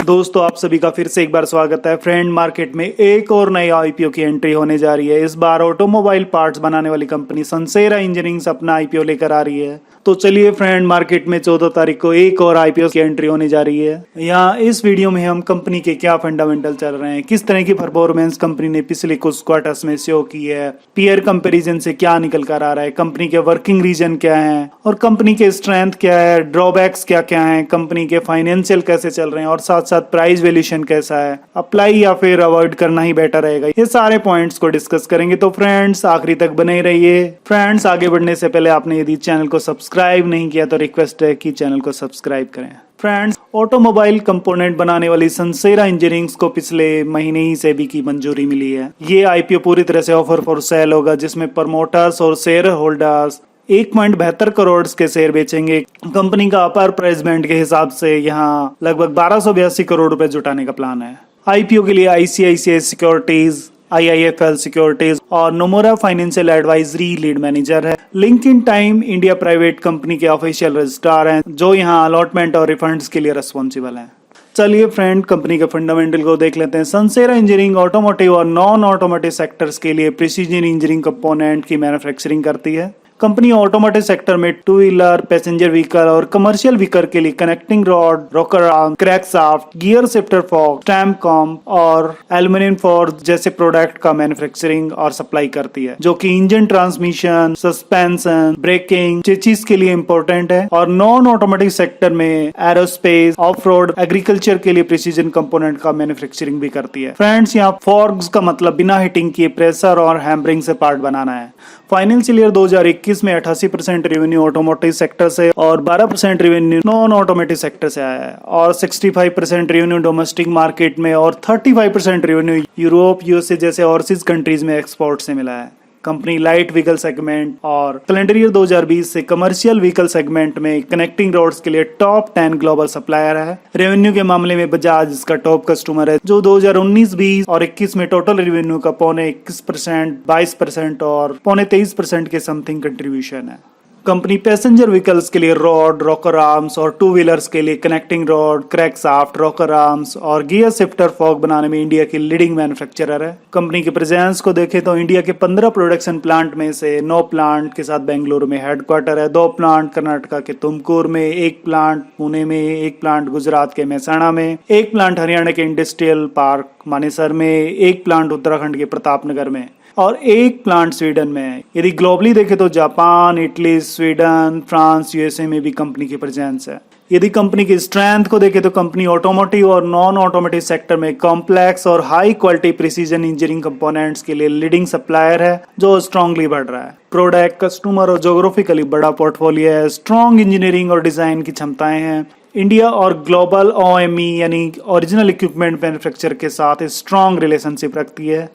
दोस्तों आप सभी का फिर से एक बार स्वागत है। फ्रेंड, मार्केट में एक और नई आईपीओ की एंट्री होने जा रही है। इस बार ऑटोमोबाइल पार्ट्स बनाने वाली कंपनी सनसेरा इंजीनियरिंग अपना आईपीओ लेकर आ रही है। तो चलिए फ्रेंड, मार्केट में 14 तारीख को एक और आईपीओ की एंट्री होने जा रही है। यहाँ इस वीडियो में हम कंपनी के क्या फंडामेंटल चल रहे हैं, किस तरह की परफॉर्मेंस कंपनी ने पिछले कुछ क्वार्टर्स में शो की है, पीयर कंपैरिजन से क्या निकल कर आ रहा है, कंपनी के वर्किंग रीजन क्या है और कंपनी के स्ट्रेंथ क्या है, ड्रॉबैक्स क्या क्या है, कंपनी के फाइनेंशियल कैसे चल रहे हैं और साथ साथ प्राइस वैल्यूएशन कैसा है, अप्लाई या फिर अवॉइड करना ही बेटर रहेगा। ये सारे पॉइंट्स को डिस्कस करेंगे। तो फ्रेंड्स आखिरी तक बने रहिए। फ्रेंड्स, आगे बढ़ने से पहले आपने यदि चैनल को सब्सक्राइब नहीं किया तो रिक्वेस्ट है कि चैनल को सब्सक्राइब करें। फ्रेंड्स, ऑटोमोबाइल कंपोनेंट बनाने वाली सनसेरा इंजीनियरिंग को पिछले महीने ही सेबी की मंजूरी मिली है। ये आईपीओ पूरी तरह से ऑफर फॉर सेल होगा, जिसमें प्रमोटर्स और शेयर होल्डर्स 1.72 करोड़ के शेयर बेचेंगे। कंपनी का अपर प्राइस बैंड के हिसाब से यहाँ लगभग 1282 करोड़ रुपए जुटाने का प्लान है। आईपीओ के लिए आईसीआईसीआई सिक्योरिटीज, आईआईएफएल सिक्योरिटीज और नोमोरा फाइनेंशियल एडवाइजरी लीड मैनेजर है। LinkedIn time India private company के ऑफिशियल रजिस्ट्रार हैं, जो यहाँ अलॉटमेंट और रिफंड्स के लिए रिस्पॉन्सिबल हैं। चलिए फ्रेंड, कंपनी के फंडामेंटल को देख लेते हैं। सनसेरा इंजीनियरिंग ऑटोमोटिव और नॉन ऑटोमोटिव सेक्टर्स के लिए प्रिसीजन इंजीनियरिंग कंपोनेंट की मैन्युफैक्चरिंग करती है। कंपनी ऑटोमोटिव सेक्टर में टू व्हीलर, पैसेंजर व्हीकल और कमर्शियल व्हीकल के लिए connecting rod, rocker arm, crankshaft, gear shifter fork, stamp कॉम और एल्यूमिनियम फोर्ज जैसे प्रोडक्ट का मैन्युफैक्चरिंग और सप्लाई करती है, जो कि इंजन, ट्रांसमिशन, सस्पेंशन, ब्रेकिंग चीज के लिए इम्पोर्टेंट है। और नॉन ऑटोमोटिव सेक्टर में एरोस्पेस, ऑफ रोड, एग्रीकल्चर के लिए प्रिसीजन कंपोनेंट का मैन्युफैक्चरिंग भी करती है। फ्रेंड्स, यहाँ फॉर्क्स का मतलब बिना हीटिंग किए प्रेशर और हैमरिंग से पार्ट बनाना है। फाइनेंशियल ईयर 2021 में 88% रेवेन्यू ऑटोमोटिव सेक्टर से और 12% रेवेन्यू नॉन ऑटोमोटिव सेक्टर से आया है और 65% रेवेन्यू डोमेस्टिक मार्केट में और 35% रेवेन्यू यूरोप, यूएसए जैसे ओवरसीज कंट्रीज में एक्सपोर्ट से मिला है। कंपनी लाइट व्हीकल सेगमेंट और कैलेंडर ईयर 2020 से कमर्शियल व्हीकल सेगमेंट में कनेक्टिंग रोड्स के लिए टॉप 10 ग्लोबल सप्लायर है। रेवेन्यू के मामले में बजाज इसका टॉप कस्टमर है, जो 2019-20 और 21 में टोटल रेवेन्यू का 21%, 22% और 23% के समथिंग कंट्रीब्यूशन है। कंपनी पैसेंजर व्हीकल्स के लिए रॉड, रॉकर आर्म्स और टू व्हीलर्स के लिए connecting rod, crankshaft, rocker arms और गियर शिफ्टर फॉर्क बनाने में इंडिया की लीडिंग मैन्युफैक्चरर है। कंपनी के प्रेजेंस को देखें तो इंडिया के 15 प्रोडक्शन प्लांट में से 9 प्लांट के साथ बेंगलुरु में हेडक्वार्टर है, 2 प्लांट कर्नाटका के तुमकुर में, 1 प्लांट पुणे में, 1 प्लांट गुजरात के मेहसाणा में, 1 प्लांट हरियाणा के इंडस्ट्रियल पार्क मानेसर में, 1 प्लांट उत्तराखंड के प्रतापनगर में और 1 प्लांट स्वीडन में है। यदि ग्लोबली देखें तो Japan, Italy, Sweden, France, USA में भी कंपनी की प्रेजेंस है। यदि कंपनी की स्ट्रेंथ को देखें तो कंपनी ऑटोमोटिव और नॉन ऑटोमोटिव सेक्टर में कॉम्प्लेक्स और high quality precision engineering components के लिए लीडिंग सप्लायर है, जो स्ट्रांगली बढ़ रहा है। प्रोडक्ट, कस्टमर और ज्योग्राफिकली बड़ा पोर्टफोलियो है। स्ट्रॉन्ग इंजीनियरिंग और डिजाइन की क्षमताएं हैं। इंडिया और ग्लोबल ओएमई यानी ओरिजिनल इक्विपमेंट मैन्युफैक्चर के साथ स्ट्रॉन्ग रिलेशनशिप रखती है।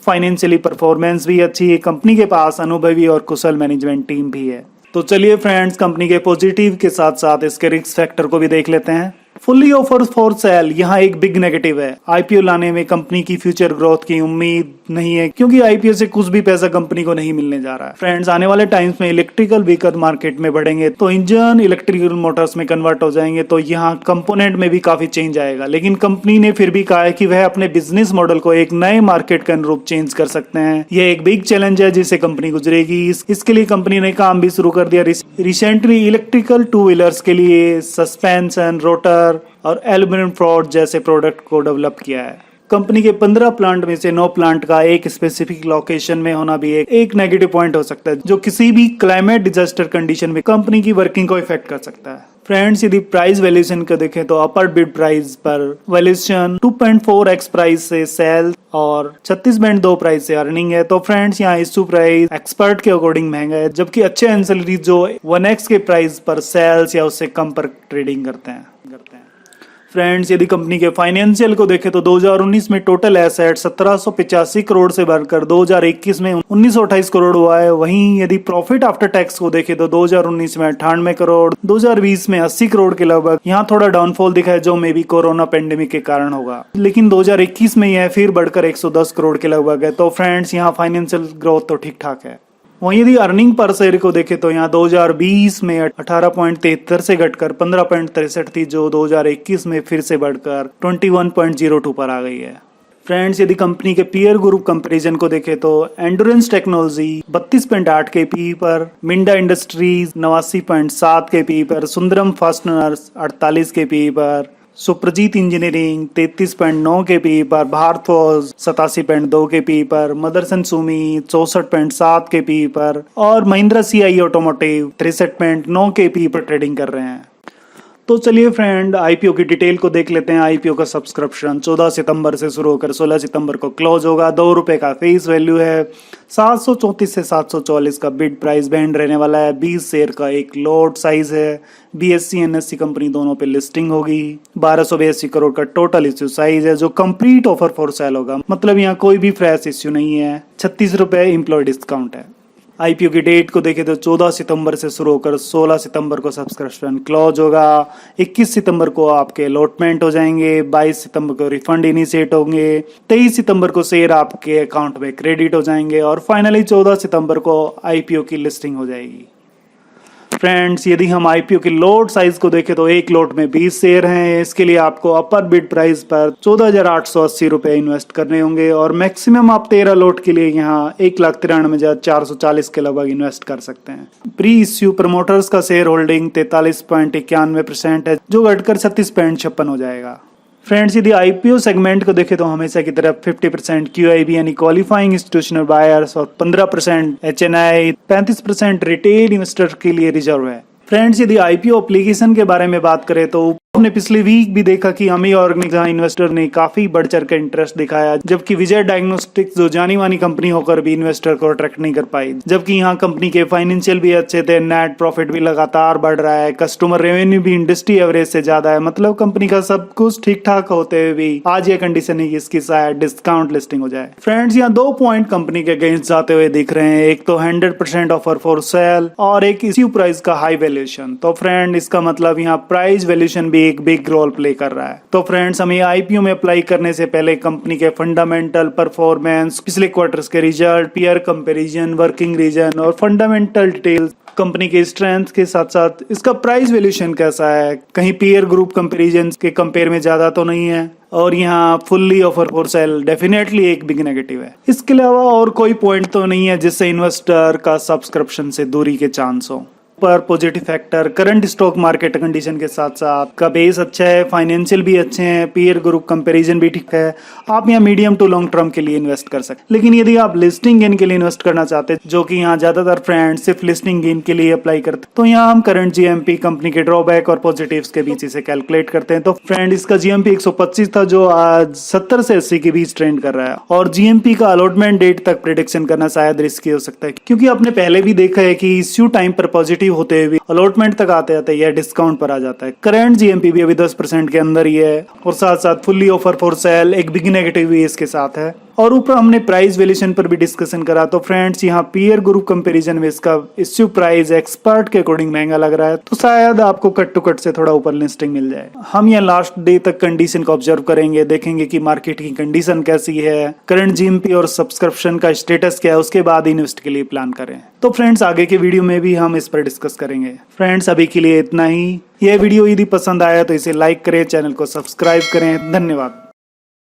फाइनेंशियली परफॉर्मेंस भी अच्छी है। कंपनी के पास अनुभवी और कुशल मैनेजमेंट टीम भी है। तो चलिए फ्रेंड्स, कंपनी के पॉजिटिव के साथ साथ इसके रिस्क फैक्टर को भी देख लेते हैं। फुल्ली ऑफर फॉर सेल यहाँ एक बिग नेगेटिव है। आईपीओ लाने में कंपनी की फ्यूचर ग्रोथ की उम्मीद नहीं है, क्योंकि आईपीओ से कुछ भी पैसा कंपनी को नहीं मिलने जा रहा है। फ्रेंड्स, आने वाले टाइम्स में इलेक्ट्रिकल व्हीकल मार्केट में बढ़ेंगे तो इंजन इलेक्ट्रिकल मोटर्स में कन्वर्ट हो जाएंगे, तो यहाँ कंपोनेंट में भी काफी चेंज आएगा। लेकिन कंपनी ने फिर भी कहा है कि वह अपने बिजनेस मॉडल को एक नए मार्केट के अनुरूप चेंज कर सकते हैं। यह एक बिग चैलेंज है जिसे कंपनी गुजरेगी। इसके लिए कंपनी ने काम भी शुरू कर दिया। रिसेंटली इलेक्ट्रिकल टू व्हीलर्स के लिए सस्पेंशन, रोटर और एल्यूमिनियम फोर्ज जैसे प्रोडक्ट को डेवलप किया है। कंपनी के 15 प्लांट में से 9 प्लांट का एक स्पेसिफिक लोकेशन में होना भी एक नेगेटिव पॉइंट हो सकता है, जो किसी भी क्लाइमेट डिजास्टर कंडीशन में कंपनी की वर्किंग को इफेक्ट कर सकता है। फ्रेंड्स, यदि प्राइस वैल्यूएशन को देखें तो अपर बिड प्राइस पर वैल्यूएशन 2.4x प्राइस से सेल और 36.2 प्राइस से अर्निंग है। तो फ्रेंड्स, यहाँ इश्यू प्राइस एक्सपर्ट के अकॉर्डिंग महंगा है, जबकि अच्छे एंसेलरीज जो 1x के प्राइस पर सेल्स या उससे कम पर ट्रेडिंग करते हैं। फ्रेंड्स, यदि कंपनी के फाइनेंशियल को देखें तो 2019 में टोटल एसेट 1785 करोड़ से बढ़कर 2021 में 1928 करोड़ हुआ है। वहीं यदि प्रॉफिट आफ्टर टैक्स को देखें तो 2019 में 98 करोड़, 2020 में 80 करोड़ के लगभग। यहाँ थोड़ा डाउनफॉल दिखा है, जो मे बी कोरोना पेंडेमिक के कारण होगा, लेकिन 2021 में यह फिर बढ़कर 110 करोड़ के लगभग है। तो फ्रेंड्स, यहाँ फाइनेंशियल ग्रोथ तो ठीक ठाक है। वहीं यदि अर्निंग पर शेयर को देखें तो यहाँ 2020 में 18.73 से घटकर 15.63 थी, जो 2021 में फिर से बढ़कर 21.02 पर आ गई है। फ्रेंड्स, यदि कंपनी के पीयर ग्रुप कंपैरिजन को देखें तो एंड्योरेंस टेक्नोलॉजी 32.8 के पी पर, मिंडा इंडस्ट्रीज 89.7 के पी पर, सुंदरम फास्टनर्स 48 के पी पर, सुप्रजीत इंजीनियरिंग 33.9 के पी पर, भारत फॉर्ज 87.2 के पी पर, मदरसन सुमी 64.7 के पी पर और महिंद्रा सीआई ऑटोमोटिव 63.9 के पी पर ट्रेडिंग कर रहे हैं। तो चलिए फ्रेंड, आईपीओ की डिटेल को देख लेते हैं। आईपीओ का सब्सक्रिप्शन 14 सितंबर से शुरू होकर 16 सितंबर को क्लोज होगा। ₹2 का फेस वैल्यू है। 734 से 744 का बिड प्राइस बैंड रहने वाला है। 20 शेयर का एक लॉट साइज है। बीएससी एनएससी कंपनी दोनों पे लिस्टिंग होगी। 1282 करोड़ का टोटल इश्यू साइज है, जो कंप्लीट ऑफर फॉर सेल होगा। मतलब यहाँ कोई भी फ्रेश इश्यू नहीं है। ₹36 एम्प्लॉय डिस्काउंट है। आईपीओ की डेट को देखें तो 14 सितंबर से शुरू होकर 16 सितंबर को सब्सक्रिप्शन क्लोज होगा। 21 सितंबर को आपके अलॉटमेंट हो जाएंगे। 22 सितंबर को रिफंड इनिशिएट होंगे। 23 सितंबर को शेयर आपके अकाउंट में क्रेडिट हो जाएंगे और फाइनली 14 सितंबर को आईपीओ की लिस्टिंग हो जाएगी। फ्रेंड्स, यदि हम आईपीओ की लॉट साइज को देखें तो एक लॉट में 20 शेयर हैं। इसके लिए आपको अपर बिड प्राइस पर ₹14,880 इन्वेस्ट करने होंगे और मैक्सिमम आप 13 लॉट के लिए यहाँ 1,93,440 के लगभग इन्वेस्ट कर सकते हैं। प्री इश्यू प्रमोटर्स का शेयर होल्डिंग 43.91% है, जो घटकर 36.56 हो जाएगा। फ्रेंड्स, यदि आईपीओ सेगमेंट को देखें तो हमेशा की तरफ 50% क्यूआईबी यानी क्वालिफाइंग इंस्टीट्यूशनल बायर्स और 15% एचएनआई, 35% रिटेल इन्वेस्टर के लिए रिजर्व है। फ्रेंड्स, यदि आईपीओ एप्लीकेशन के बारे में बात करें तो हमने पिछले वीक भी देखा कि अमी ऑर्गेनिक इन्वेस्टर ने काफी बढ़ चढ़ कर इंटरेस्ट दिखाया, जबकि विजय डायग्नोस्टिक्स जो जानी मानी कंपनी होकर भी इन्वेस्टर को अट्रैक्ट नहीं कर पाई। जबकि यहाँ कंपनी के फाइनेंशियल भी अच्छे थे, नेट प्रॉफिट भी लगातार बढ़ रहा है, कस्टमर रेवेन्यू भी इंडस्ट्री एवरेज से ज्यादा है। मतलब कंपनी का सब कुछ ठीक ठाक होते हुए भी आज ये कंडीशन है कि इसकी शायद डिस्काउंट लिस्टिंग हो जाए। फ्रेंड्स, यहाँ 2 पॉइंट कंपनी के अगेंस्ट जाते हुए दिख रहे हैं। एक तो 100% ऑफर फॉर सेल और एक इश्यू प्राइस का हाई वैल्यूएशन। तो फ्रेंड, इसका मतलब यहाँ प्राइस वैल्यूएशन भी एक बिग रोल प्ले कर रहा है। तो फ्रेंड्स, हमें आईपीओ में अप्लाई करने से पहले कंपनी के फंडामेंटल परफॉर्मेंस, पिछले क्वार्टर्स के result, peer comparison, working reason और फंडामेंटल डिटेल्स, कंपनी के स्ट्रेंथ के साथ साथ इसका प्राइस वैल्यूएशन कैसा है, कहीं पीयर ग्रुप कंपैरिजन के कंपेयर में ज्यादा तो नहीं है, और यहाँ fully offer for sale definitely एक बिग नेगेटिव है। इसके अलावा और कोई पॉइंट तो नहीं है जिससे इन्वेस्टर का सब्सक्रिप्शन से दूरी के चांस हो। पर positive factor current stock market condition के साथ साथ का बेस अच्छा है, फाइनेंशियल भी अच्छे हैं, पीयर ग्रुप कंपैरिजन भी ठीक है। आप यहाँ मीडियम टू लॉन्ग टर्म के लिए इन्वेस्ट कर सकते। लेकिन यदि आप लिस्टिंग गेन के लिए इन्वेस्ट करना चाहते हैं, जो कि यहाँ ज्यादातर फ्रेंड्स सिर्फ लिस्टिंग गेन के लिए अप्लाई करते, तो यहाँ हम करंट जीएमपी, कंपनी के ड्रॉबैक और पॉजिटिव्स के बीच इसे कैलकुलेट करते हैं। तो फ्रेंड, इसका जीएमपी 125 था, जो आज 70 से 80 के बीच ट्रेंड कर रहा है। और जीएमपी का अलॉटमेंट डेट तक प्रेडिक्शन करना शायद रिस्की हो सकता है, क्योंकि आपने पहले भी देखा है कि इश्यू टाइम पर पॉजिटिव होते हुए अलॉटमेंट तक आते आते यह डिस्काउंट पर आ जाता है। करंट जीएमपी भी अभी 10% के अंदर ही है और साथ साथ फुल्ली ऑफर फॉर सेल एक बिग नेगेटिव भी इसके साथ है। और ऊपर हमने प्राइस वैल्यूएशन पर भी डिस्कशन करा। तो फ्रेंड्स, यहाँ पीयर ग्रुप कंपैरिजन में इसका इश्यू प्राइस एक्सपर्ट के अकॉर्डिंग महंगा लग रहा है, तो शायद आपको कट टू कट से थोड़ा ऊपर लिस्टिंग मिल जाए। हम यहाँ लास्ट डे तक कंडीशन को ऑब्जर्व करेंगे, देखेंगे कि मार्केट की कंडीशन कैसी है, करंट जीएमपी और सब्सक्रिप्शन का स्टेटस क्या है, उसके बाद इन्वेस्ट के लिए प्लान करें। तो फ्रेंड्स, आगे के वीडियो में भी हम इस पर डिस्कस करेंगे। फ्रेंड्स, अभी के लिए इतना ही। यह वीडियो यदि पसंद आया तो इसे लाइक करें, चैनल को सब्सक्राइब करें। धन्यवाद।